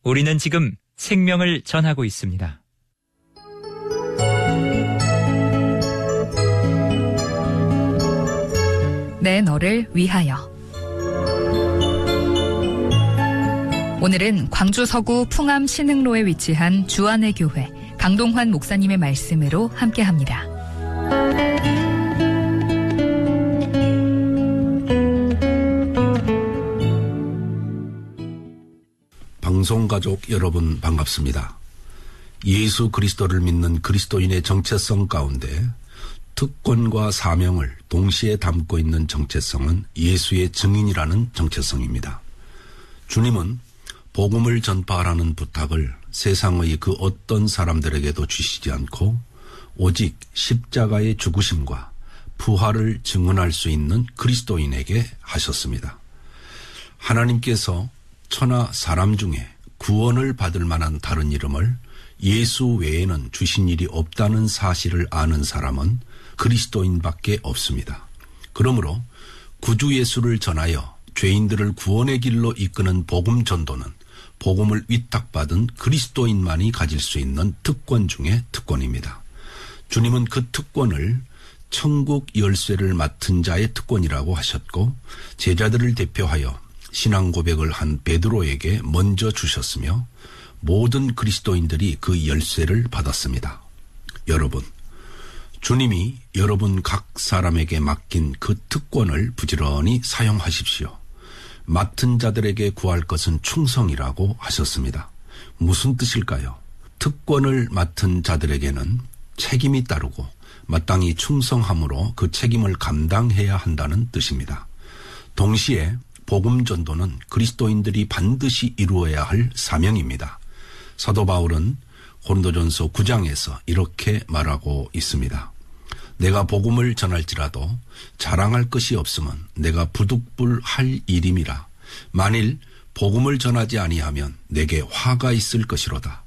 우리는 지금 생명을 전하고 있습니다. 내 너를 위하여. 오늘은 광주 서구 풍암 신흥로에 위치한 주안의 교회 강동환 목사님의 말씀으로 함께합니다. 방송가족 여러분 반갑습니다. 예수 그리스도를 믿는 그리스도인의 정체성 가운데 특권과 사명을 동시에 담고 있는 정체성은 예수의 증인이라는 정체성입니다. 주님은 복음을 전파하라는 부탁을 세상의 그 어떤 사람들에게도 주시지 않고 오직 십자가의 죽으심과 부활을 증언할 수 있는 그리스도인에게 하셨습니다. 하나님께서 천하 사람 중에 구원을 받을 만한 다른 이름을 예수 외에는 주신 일이 없다는 사실을 아는 사람은 그리스도인밖에 없습니다. 그러므로 구주 예수를 전하여 죄인들을 구원의 길로 이끄는 복음 전도는 복음을 위탁받은 그리스도인만이 가질 수 있는 특권 중에 특권입니다. 주님은 그 특권을 천국 열쇠를 맡은 자의 특권이라고 하셨고 제자들을 대표하여 신앙 고백을 한 베드로에게 먼저 주셨으며 모든 그리스도인들이 그 열쇠를 받았습니다. 여러분, 주님이 여러분 각 사람에게 맡긴 그 특권을 부지런히 사용하십시오. 맡은 자들에게 구할 것은 충성이라고 하셨습니다. 무슨 뜻일까요? 특권을 맡은 자들에게는 책임이 따르고 마땅히 충성함으로 그 책임을 감당해야 한다는 뜻입니다. 동시에 복음 전도는 그리스도인들이 반드시 이루어야 할 사명입니다. 사도 바울은 고린도전서 9장에서 이렇게 말하고 있습니다. 내가 복음을 전할지라도 자랑할 것이 없으면 내가 부득불할 일임이라. 만일 복음을 전하지 아니하면 내게 화가 있을 것이로다.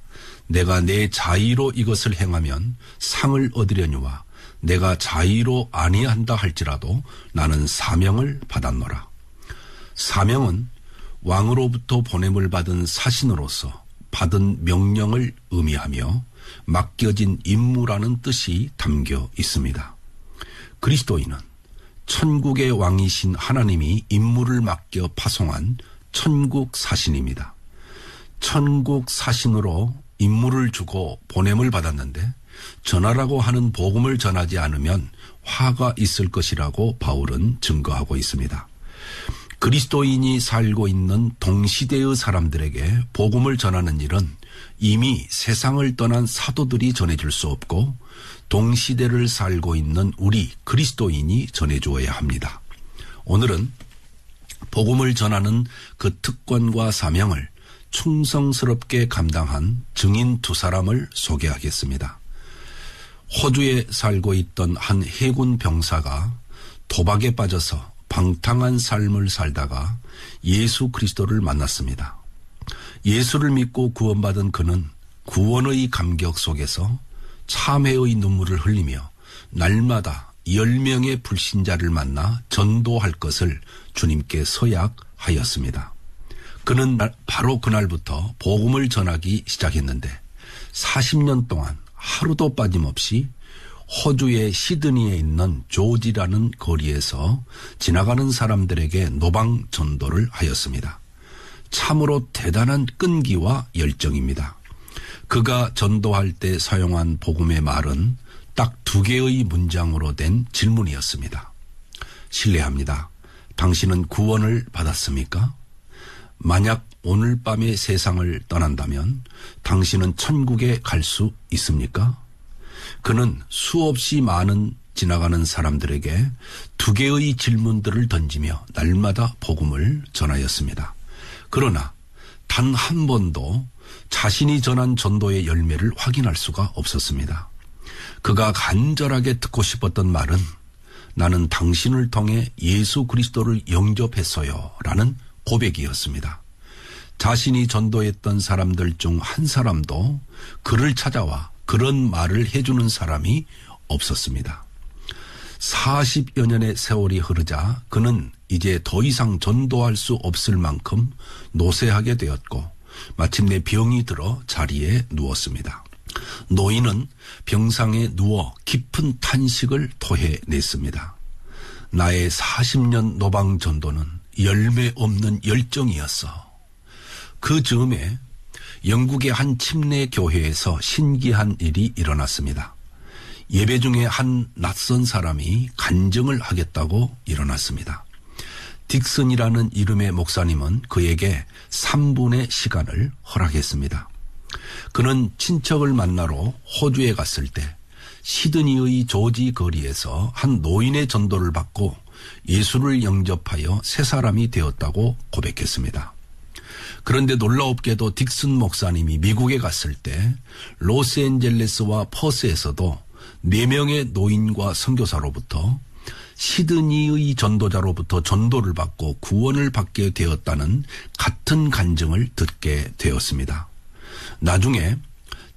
내가 내 자의로 이것을 행하면 상을 얻으려니와 내가 자의로 아니한다 할지라도 나는 사명을 받았노라. 사명은 왕으로부터 보냄을 받은 사신으로서 받은 명령을 의미하며 맡겨진 임무라는 뜻이 담겨 있습니다. 그리스도인은 천국의 왕이신 하나님이 임무를 맡겨 파송한 천국 사신입니다. 천국 사신으로 임무를 주고 보냄을 받았는데 전하라고 하는 복음을 전하지 않으면 화가 있을 것이라고 바울은 증거하고 있습니다. 그리스도인이 살고 있는 동시대의 사람들에게 복음을 전하는 일은 이미 세상을 떠난 사도들이 전해줄 수 없고 동시대를 살고 있는 우리 그리스도인이 전해주어야 합니다. 오늘은 복음을 전하는 그 특권과 사명을 충성스럽게 감당한 증인 두 사람을 소개하겠습니다. 호주에 살고 있던 한 해군 병사가 도박에 빠져서 방탕한 삶을 살다가 예수 그리스도를 만났습니다. 예수를 믿고 구원받은 그는 구원의 감격 속에서 참회의 눈물을 흘리며 날마다 10명의 불신자를 만나 전도할 것을 주님께 서약하였습니다. 그는 바로 그날부터 복음을 전하기 시작했는데 40년 동안 하루도 빠짐없이 호주의 시드니에 있는 조지라는 거리에서 지나가는 사람들에게 노방 전도를 하였습니다. 참으로 대단한 끈기와 열정입니다. 그가 전도할 때 사용한 복음의 말은 딱 2개의 문장으로 된 질문이었습니다. 실례합니다. 당신은 구원을 받았습니까? 만약 오늘 밤에 세상을 떠난다면 당신은 천국에 갈 수 있습니까? 그는 수없이 많은 지나가는 사람들에게 2개의 질문들을 던지며 날마다 복음을 전하였습니다. 그러나 단 한 번도 자신이 전한 전도의 열매를 확인할 수가 없었습니다. 그가 간절하게 듣고 싶었던 말은 나는 당신을 통해 예수 그리스도를 영접했어요 라는 고백이었습니다. 자신이 전도했던 사람들 중 한 사람도 그를 찾아와 그런 말을 해주는 사람이 없었습니다. 40여 년의 세월이 흐르자 그는 이제 더 이상 전도할 수 없을 만큼 노쇠하게 되었고 마침내 병이 들어 자리에 누웠습니다. 노인은 병상에 누워 깊은 탄식을 토해냈습니다. 나의 40년 노방 전도는 열매 없는 열정이었어. 그 즈음에 영국의 한 침례 교회에서 신기한 일이 일어났습니다. 예배 중에 한 낯선 사람이 간증을 하겠다고 일어났습니다. 딕슨이라는 이름의 목사님은 그에게 3분의 시간을 허락했습니다. 그는 친척을 만나러 호주에 갔을 때 시드니의 조지 거리에서 한 노인의 전도를 받고 예수를 영접하여 새 사람이 되었다고 고백했습니다. 그런데 놀라웠게도 딕슨 목사님이 미국에 갔을 때 로스앤젤레스와 퍼스에서도 4명의 노인과 선교사로부터 시드니의 전도자로부터 전도를 받고 구원을 받게 되었다는 같은 간증을 듣게 되었습니다. 나중에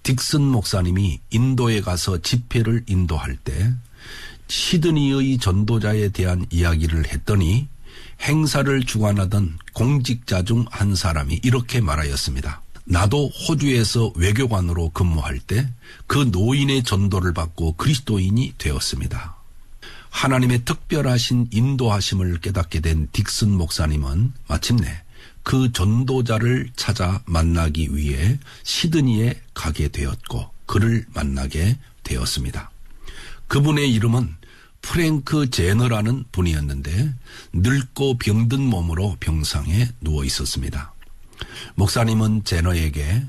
딕슨 목사님이 인도에 가서 집회를 인도할 때 시드니의 전도자에 대한 이야기를 했더니 행사를 주관하던 공직자 중 한 사람이 이렇게 말하였습니다. 나도 호주에서 외교관으로 근무할 때 그 노인의 전도를 받고 그리스도인이 되었습니다. 하나님의 특별하신 인도하심을 깨닫게 된 딕슨 목사님은 마침내 그 전도자를 찾아 만나기 위해 시드니에 가게 되었고 그를 만나게 되었습니다. 그분의 이름은 프랭크 제너라는 분이었는데 늙고 병든 몸으로 병상에 누워 있었습니다. 목사님은 제너에게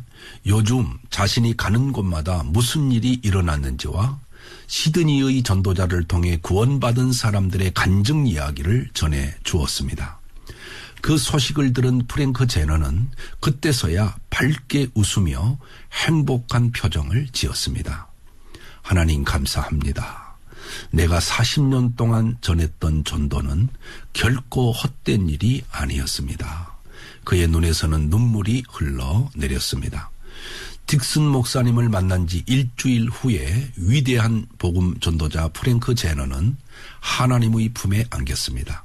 요즘 자신이 가는 곳마다 무슨 일이 일어났는지와 시드니의 전도자를 통해 구원받은 사람들의 간증 이야기를 전해 주었습니다. 그 소식을 들은 프랭크 제너는 그때서야 밝게 웃으며 행복한 표정을 지었습니다. 하나님 감사합니다. 내가 40년 동안 전했던 전도는 결코 헛된 일이 아니었습니다. 그의 눈에서는 눈물이 흘러내렸습니다. 딕슨 목사님을 만난 지 일주일 후에 위대한 복음 전도자 프랭크 제너는 하나님의 품에 안겼습니다.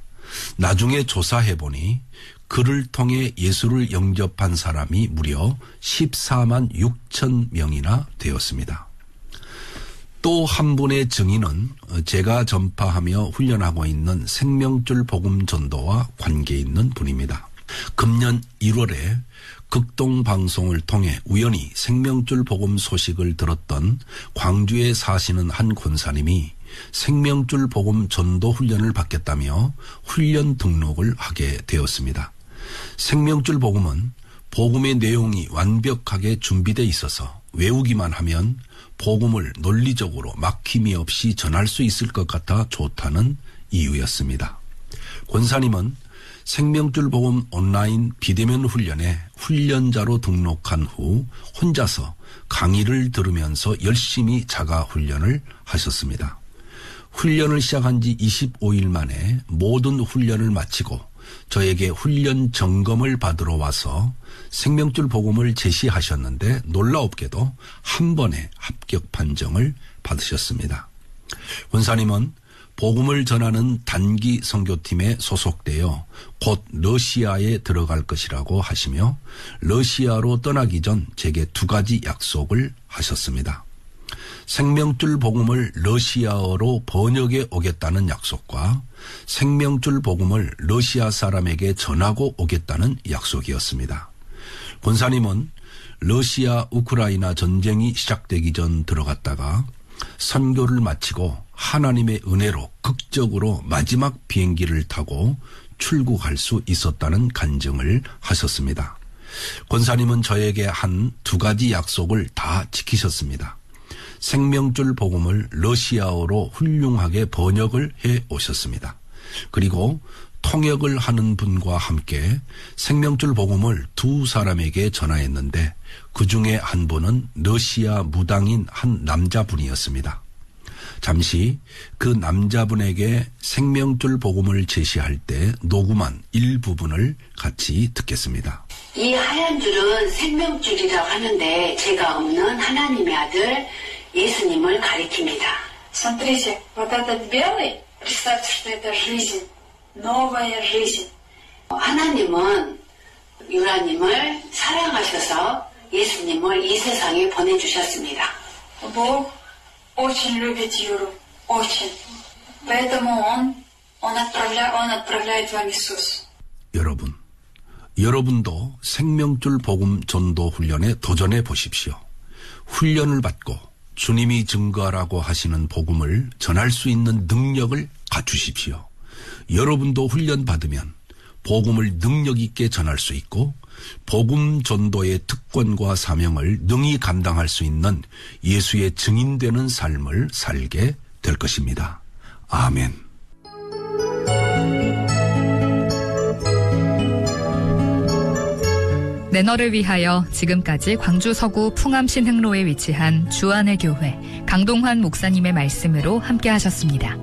나중에 조사해보니 그를 통해 예수를 영접한 사람이 무려 14만 6천 명이나 되었습니다. 또 한 분의 증인은 제가 전파하며 훈련하고 있는 생명줄 복음 전도와 관계 있는 분입니다. 금년 1월에 극동방송을 통해 우연히 생명줄 복음 소식을 들었던 광주에 사시는 한 권사님이 생명줄 복음 전도 훈련을 받겠다며 훈련 등록을 하게 되었습니다. 생명줄 복음은 복음의 내용이 완벽하게 준비되어 있어서 외우기만 하면 복음을 논리적으로 막힘이 없이 전할 수 있을 것 같아 좋다는 이유였습니다. 권사님은 생명줄 복음 온라인 비대면 훈련에 훈련자로 등록한 후 혼자서 강의를 들으면서 열심히 자가 훈련을 하셨습니다. 훈련을 시작한 지 25일 만에 모든 훈련을 마치고 저에게 훈련 점검을 받으러 와서 생명줄 복음을 제시하셨는데 놀라웠게도 한 번에 합격 판정을 받으셨습니다. 권사님은 복음을 전하는 단기 선교팀에 소속되어 곧 러시아에 들어갈 것이라고 하시며 러시아로 떠나기 전 제게 2가지 약속을 하셨습니다. 생명줄 복음을 러시아어로 번역해 오겠다는 약속과 생명줄 복음을 러시아 사람에게 전하고 오겠다는 약속이었습니다. 권사님은 러시아 우크라이나 전쟁이 시작되기 전 들어갔다가 선교를 마치고 하나님의 은혜로 극적으로 마지막 비행기를 타고 출국할 수 있었다는 간증을 하셨습니다. 권사님은 저에게 한 2가지 약속을 다 지키셨습니다. 생명줄 복음을 러시아어로 훌륭하게 번역을 해 오셨습니다. 그리고 통역을 하는 분과 함께 생명줄 복음을 2 사람에게 전하였는데 그 중에 한 분은 러시아 무당인 한 남자분이었습니다. 잠시 그 남자분에게 생명줄 복음을 제시할 때 녹음한 일부분을 같이 듣겠습니다. 이 하얀 줄은 생명줄이라고 하는데 죄가 없는 하나님의 아들 예수님을 가리킵니다. Смотрите, вот этот белый, представьте, что это жизнь, новая жизнь. 하나님은 유라님을 사랑하셔서 예수님을 이 세상에 보내주셨습니다. Бог очень любит Юру, очень. Поэтому Он отправляет вам Иисус. 여러분도 생명줄 복음 전도 훈련에 도전해 보십시오. 훈련을 받고 주님이 증거하라고 하시는 복음을 전할 수 있는 능력을 갖추십시오. 여러분도 훈련 받으면 복음을 능력 있게 전할 수 있고 복음 전도의 특권과 사명을 능히 감당할 수 있는 예수의 증인되는 삶을 살게 될 것입니다. 아멘. 내 너를 위하여 지금까지 광주 서구 풍암 신흥로에 위치한 주안의 교회 강동환 목사님의 말씀으로 함께 하셨습니다.